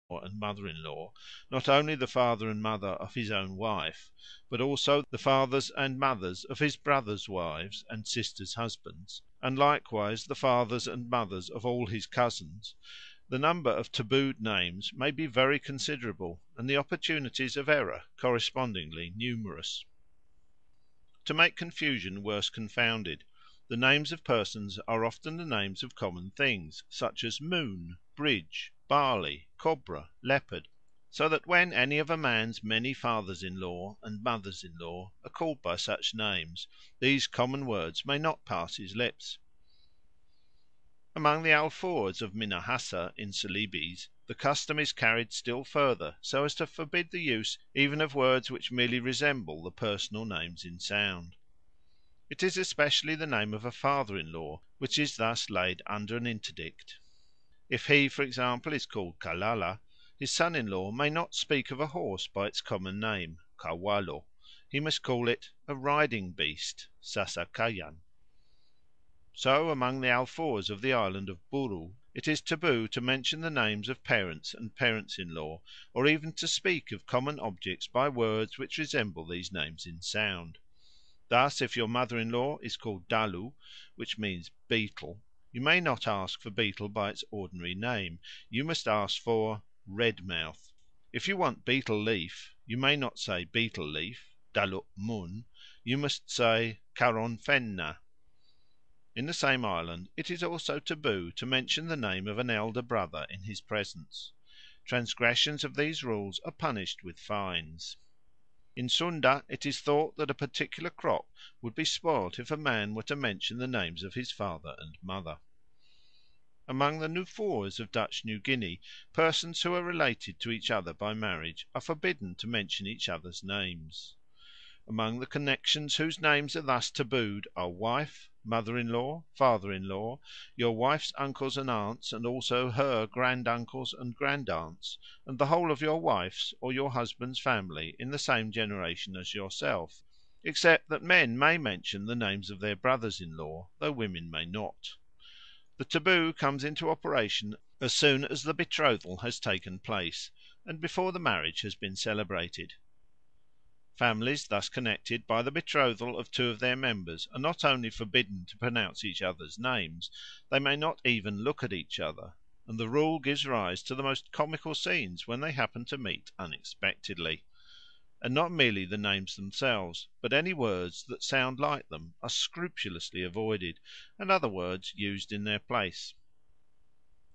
and mother-in-law, not only the father and mother of his own wife, but also the fathers and mothers of his brothers' wives and sisters' husbands, and likewise the fathers and mothers of all his cousins, the number of tabooed names may be very considerable, and the opportunities of error correspondingly numerous. To make confusion worse confounded, the names of persons are often the names of common things, such as moon, bridge, barley, cobra, leopard; so that when any of a man's many fathers in law and mothers in law are called by such names, these common words may not pass his lips. Among the Alfoors of Minahassa in Celebes the custom is carried still further, so as to forbid the use even of words which merely resemble the personal names in sound. It is especially the name of a father in law which is thus laid under an interdict. If he, for example, is called Kalala, his son in law may not speak of a horse by its common name, Kawalo; he must call it a riding beast, Sasakayan. So among the Alfoors of the island of Buru it is taboo to mention the names of parents and parents in law, or even to speak of common objects by words which resemble these names in sound. Thus, if your mother in law is called Dalu, which means beetle, you may not ask for beetle by its ordinary name; you must ask for red mouth. If you want beetle leaf, you may not say beetle leaf, Dalu mun; you must say Karon fenna. In the same island it is also taboo to mention the name of an elder brother in his presence. Transgressions of these rules are punished with fines. In Sunda it is thought that a particular crop would be spoilt if a man were to mention the names of his father and mother. Among the Nufoors of Dutch New Guinea, persons who are related to each other by marriage are forbidden to mention each other's names. Among the connections whose names are thus tabooed are wife, mother-in-law, father-in-law, your wife's uncles and aunts, and also her granduncles and grandaunts, and the whole of your wife's or your husband's family in the same generation as yourself, except that men may mention the names of their brothers-in-law, though women may not. The taboo comes into operation as soon as the betrothal has taken place, and before the marriage has been celebrated. Families thus connected by the betrothal of two of their members are not only forbidden to pronounce each other's names, they may not even look at each other, and the rule gives rise to the most comical scenes when they happen to meet unexpectedly. And not merely the names themselves, but any words that sound like them are scrupulously avoided, and other words used in their place.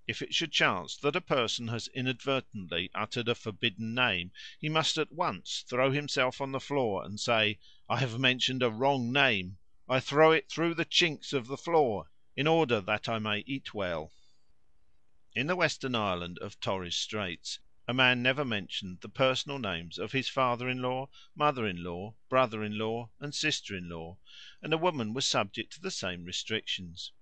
If it should chance that a person has inadvertently uttered a forbidden name, he must at once throw himself on the floor and say, "I have mentioned a wrong name. I throw it through the chinks of the floor, in order that I may eat well." In the western island of Torres Straits a man never mentioned the personal names of his father-in-law, mother-in-law, brother-in-law, and sister-in-law, and a woman was subject to the same restrictions.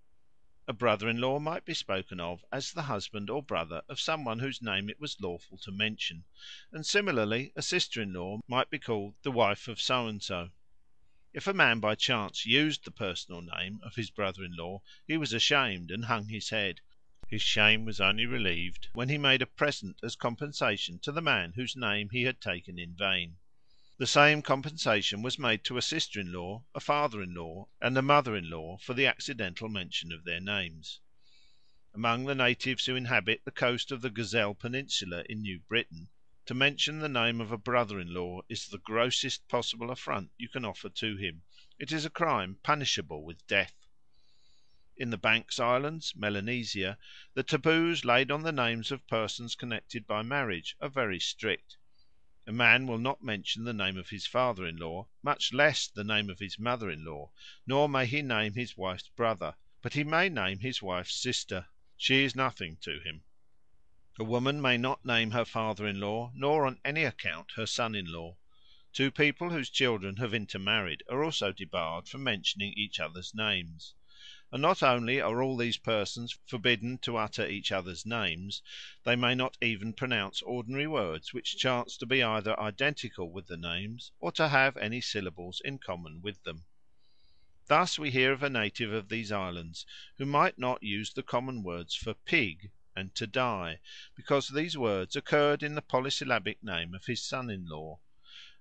A brother-in-law might be spoken of as the husband or brother of some one whose name it was lawful to mention, and similarly a sister-in-law might be called the wife of so and so. If a man by chance used the personal name of his brother-in-law, he was ashamed and hung his head. His shame was only relieved when he made a present as compensation to the man whose name he had taken in vain. The same compensation was made to a sister-in-law, a father-in-law, and a mother-in-law for the accidental mention of their names. Among the natives who inhabit the coast of the Gazelle Peninsula in New Britain, to mention the name of a brother-in-law is the grossest possible affront you can offer to him. It is a crime punishable with death. In the Banks Islands, Melanesia, the taboos laid on the names of persons connected by marriage are very strict. A man will not mention the name of his father-in-law, much less the name of his mother-in-law, nor may he name his wife's brother, but he may name his wife's sister. She is nothing to him. A woman may not name her father-in-law, nor on any account her son-in-law. Two people whose children have intermarried are also debarred from mentioning each other's names. And not only are all these persons forbidden to utter each other's names, they may not even pronounce ordinary words which chance to be either identical with the names or to have any syllables in common with them. Thus we hear of a native of these islands who might not use the common words for pig and to die, because these words occurred in the polysyllabic name of his son in law;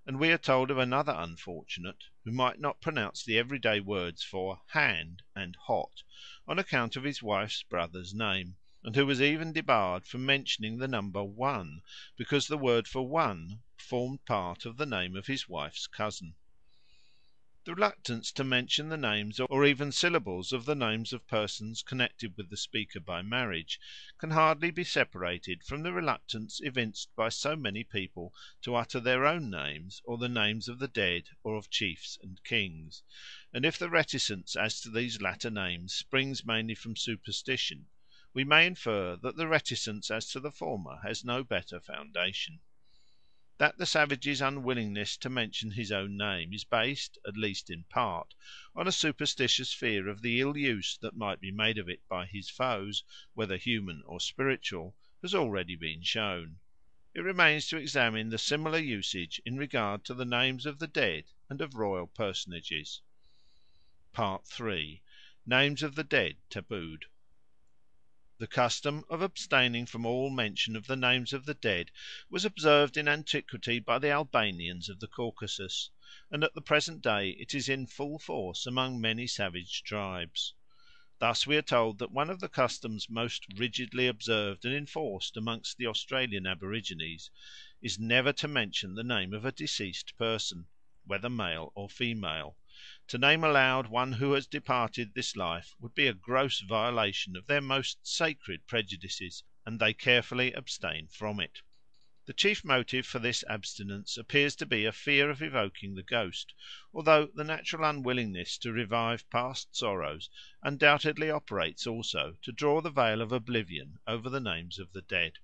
and we are told of another unfortunate who might not pronounce the everyday words for hand and hot on account of his wife's brother's name, and who was even debarred from mentioning the number one, because the word for one formed part of the name of his wife's cousin. The reluctance to mention the names or even syllables of the names of persons connected with the speaker by marriage can hardly be separated from the reluctance evinced by so many people to utter their own names or the names of the dead or of chiefs and kings; and if the reticence as to these latter names springs mainly from superstition, we may infer that the reticence as to the former has no better foundation. That the savage's unwillingness to mention his own name is based, at least in part, on a superstitious fear of the ill use that might be made of it by his foes, whether human or spiritual, has already been shown. It remains to examine the similar usage in regard to the names of the dead and of royal personages. Part III. Names of the Dead tabooed. The custom of abstaining from all mention of the names of the dead was observed in antiquity by the Albanians of the Caucasus, and at the present day it is in full force among many savage tribes. Thus we are told that one of the customs most rigidly observed and enforced amongst the Australian aborigines is never to mention the name of a deceased person, whether male or female. To name aloud one who has departed this life would be a gross violation of their most sacred prejudices, and they carefully abstain from it. The chief motive for this abstinence appears to be a fear of evoking the ghost, although the natural unwillingness to revive past sorrows undoubtedly operates also to draw the veil of oblivion over the names of the dead.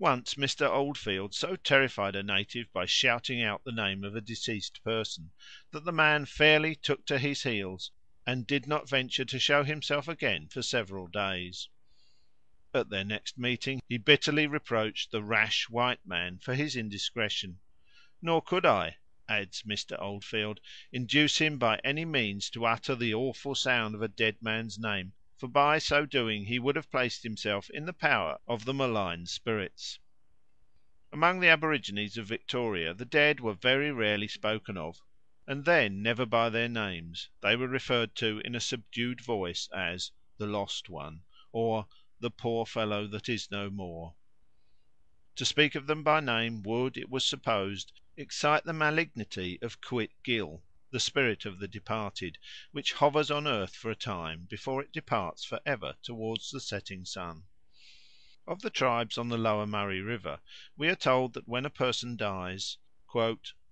Once Mr. Oldfield so terrified a native by shouting out the name of a deceased person, that the man fairly took to his heels, and did not venture to show himself again for several days. At their next meeting he bitterly reproached the rash white man for his indiscretion. "Nor could I," adds Mr. Oldfield, "induce him by any means to utter the awful sound of a dead man's name, for by so doing he would have placed himself in the power of the malign spirits." Among the aborigines of Victoria the dead were very rarely spoken of, and then never by their names; they were referred to in a subdued voice as "the lost one," or "the poor fellow that is no more." To speak of them by name would, it was supposed, excite the malignity of Cuit Gil, the spirit of the departed, which hovers on earth for a time before it departs for ever towards the setting sun. Of the tribes on the lower Murray River we are told that when a person dies,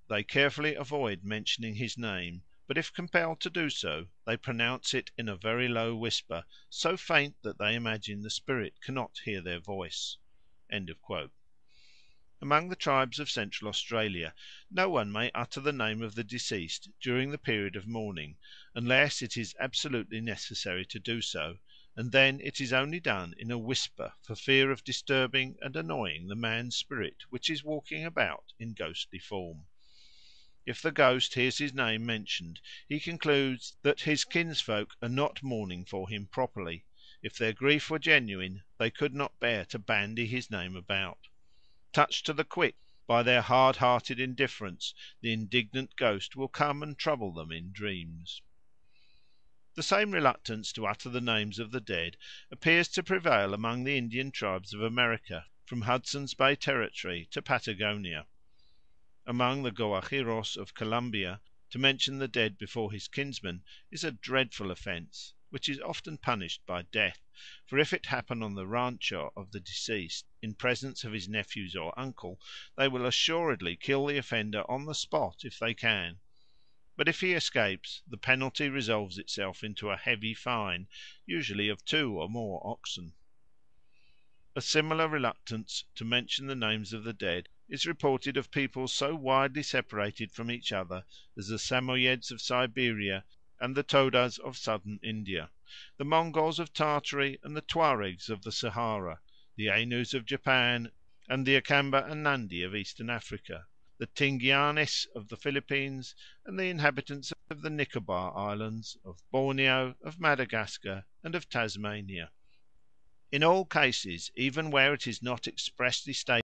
"they carefully avoid mentioning his name, but if compelled to do so, they pronounce it in a very low whisper, so faint that they imagine the spirit cannot hear their voice." Among the tribes of Central Australia no one may utter the name of the deceased during the period of mourning, unless it is absolutely necessary to do so, and then it is only done in a whisper for fear of disturbing and annoying the man's spirit which is walking about in ghostly form. If the ghost hears his name mentioned, he concludes that his kinsfolk are not mourning for him properly; if their grief were genuine, they could not bear to bandy his name about. Touched to the quick by their hard-hearted indifference, the indignant ghost will come and trouble them in dreams. The same reluctance to utter the names of the dead appears to prevail among the Indian tribes of America, from Hudson's Bay territory to Patagonia. Among the Goajiros of Colombia, to mention the dead before his kinsmen is a dreadful offence, which is often punished by death; for if it happen on the rancho of the deceased, in presence of his nephews or uncle, they will assuredly kill the offender on the spot if they can; but if he escapes, the penalty resolves itself into a heavy fine, usually of 2 or more oxen. A similar reluctance to mention the names of the dead is reported of peoples so widely separated from each other as the Samoyeds of Siberia and the Todas of southern India, the Mongols of Tartary and the Tuaregs of the Sahara, the Ainus of Japan and the Akamba and Nandi of Eastern Africa, the Tingianes of the Philippines, and the inhabitants of the Nicobar Islands, of Borneo, of Madagascar, and of Tasmania. In all cases, even where it is not expressly stated